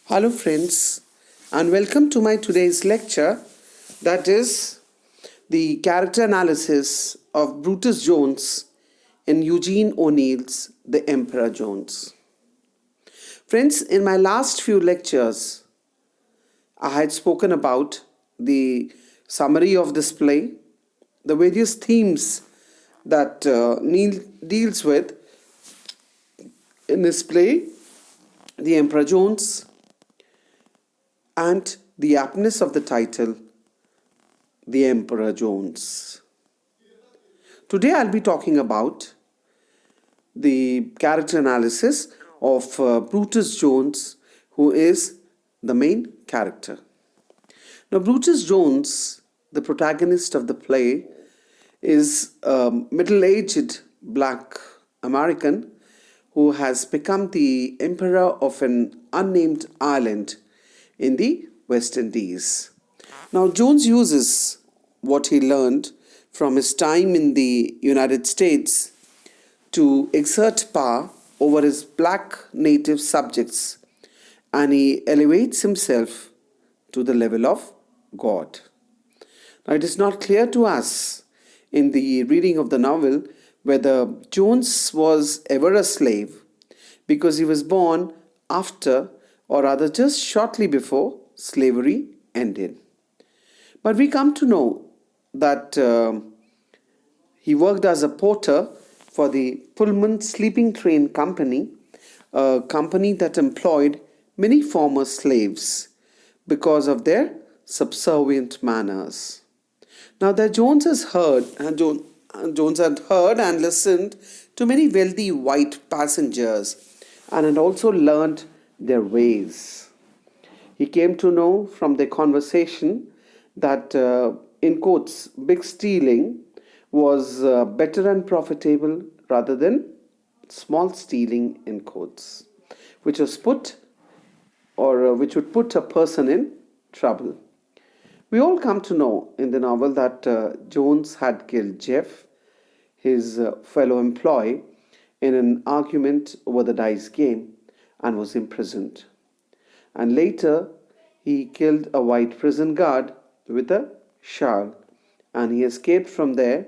Hello, friends, and welcome to my today's lecture, that is the character analysis of Brutus Jones in Eugene O'Neill's The Emperor Jones. Friends, in my last few lectures, I had spoken about the summary of this play, the various themes that Neil deals with in this play, The Emperor Jones, and the aptness of the title, The Emperor Jones. Today I'll be talking about the character analysis of Brutus Jones, who is the main character. Now, Brutus Jones, the protagonist of the play, is a middle-aged black American who has become the emperor of an unnamed island in the West Indies. Now, Jones uses what he learned from his time in the United States to exert power over his black native subjects, and he elevates himself to the level of God. Now, it is not clear to us in the reading of the novel whether Jones was ever a slave, because he was born after, or rather just shortly before, slavery ended. But we come to know that he worked as a porter for the Pullman Sleeping Train Company, a company that employed many former slaves because of their subservient manners. Now that Jones had heard and listened to many wealthy white passengers and had also learned their ways. He came to know from their conversation that, in quotes, big stealing was better and profitable rather than small stealing, in quotes, which was which would put a person in trouble. We all come to know in the novel that Jones had killed Jeff, his fellow employee, in an argument over the dice game and was imprisoned. And later, he killed a white prison guard with a shawl, and he escaped from there,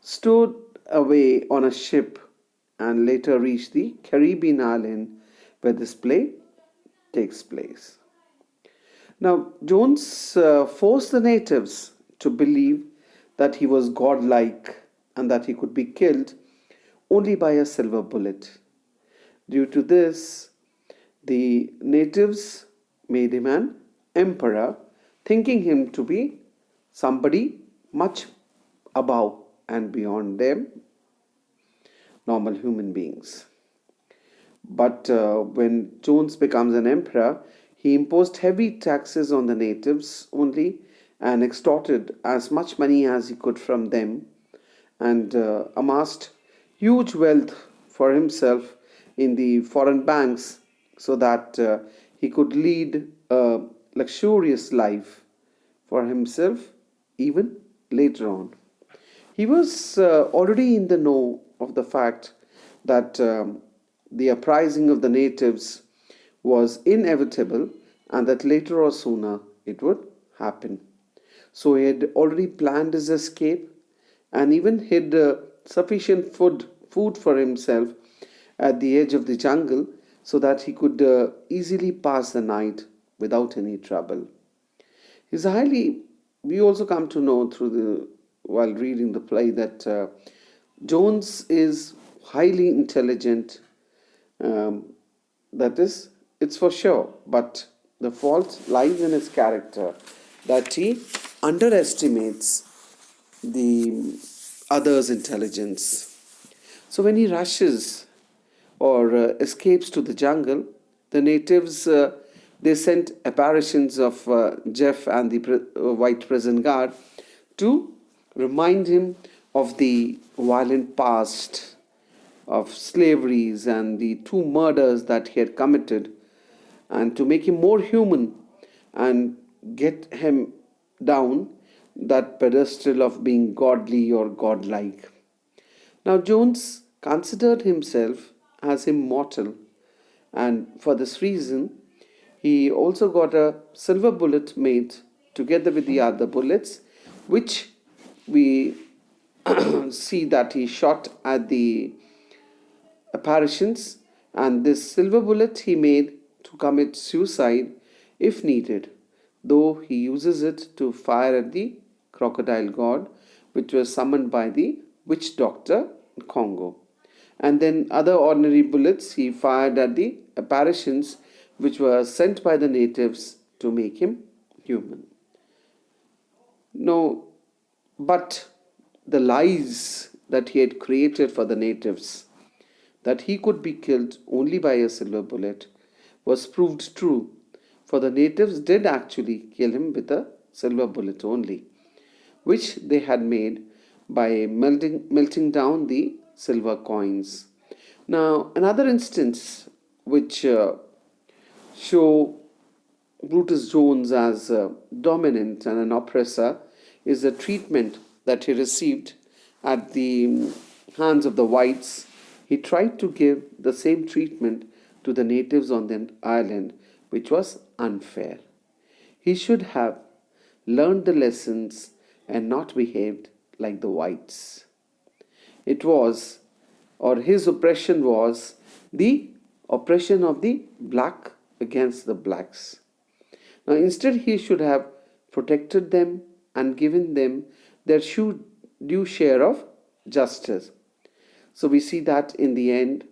stowed away on a ship, and later reached the Caribbean island where this play takes place. Now, Jones forced the natives to believe that he was godlike and that he could be killed only by a silver bullet. Due to this, the natives made him an emperor, thinking him to be somebody much above and beyond them, normal human beings. But when Jones becomes an emperor, he imposed heavy taxes on the natives only and extorted as much money as he could from them, and amassed huge wealth for himself in the foreign banks so that he could lead a luxurious life for himself even later on. He was already in the know of the fact that the uprising of the natives was inevitable and that later or sooner it would happen. So he had already planned his escape and even hid sufficient food for himself at the edge of the jungle so that he could easily pass the night without any trouble. We also come to know while reading the play that Jones is highly intelligent. That is, it's for sure, but the fault lies in his character, that he underestimates the other's intelligence. So when he rushes or escapes to the jungle, the natives they sent apparitions of Jeff and the white prison guard to remind him of the violent past of slaveries and the two murders that he had committed, and to make him more human and get him down that pedestal of being godly or godlike. Now, Jones considered himself as immortal, and for this reason, He also got a silver bullet made together with the other bullets, which we see that he shot at the apparitions, and this silver bullet he made to commit suicide if needed, though he uses it to fire at the crocodile god, which was summoned by the witch doctor in Congo. And then other ordinary bullets he fired at the apparitions which were sent by the natives to make him human. No, but the lies that he had created for the natives, that he could be killed only by a silver bullet, was proved true, for the natives did actually kill him with a silver bullet only, which they had made by melting down the silver coins. Now, another instance which show Brutus Jones as dominant and an oppressor is the treatment that he received at the hands of the whites. He tried to give the same treatment to the natives on the island, which was unfair. He should have learned the lessons and not behaved like the whites. It was, or his oppression was, the oppression of the black against the blacks. Now, instead, he should have protected them and given them their due share of justice. So, we see that in the end,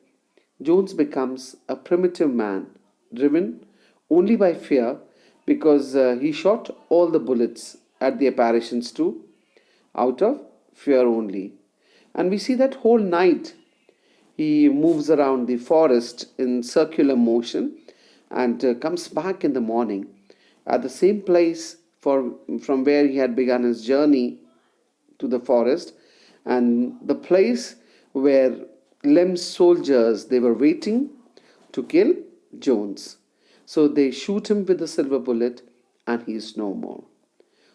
Jones becomes a primitive man, driven only by fear, because he shot all the bullets at the apparitions too, out of fear only. And we see that whole night he moves around the forest in circular motion and comes back in the morning at the same place from where he had begun his journey to the forest, and the place where Lem's soldiers, they were waiting to kill Jones. So they shoot him with the silver bullet and he is no more.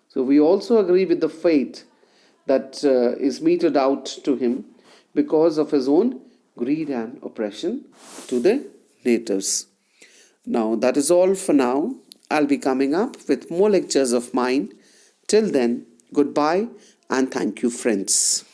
So we also agree with the fate that is meted out to him because of his own greed and oppression to the natives. Now that is all for now. I'll be coming up with more lectures of mine. Till then, goodbye and thank you, friends.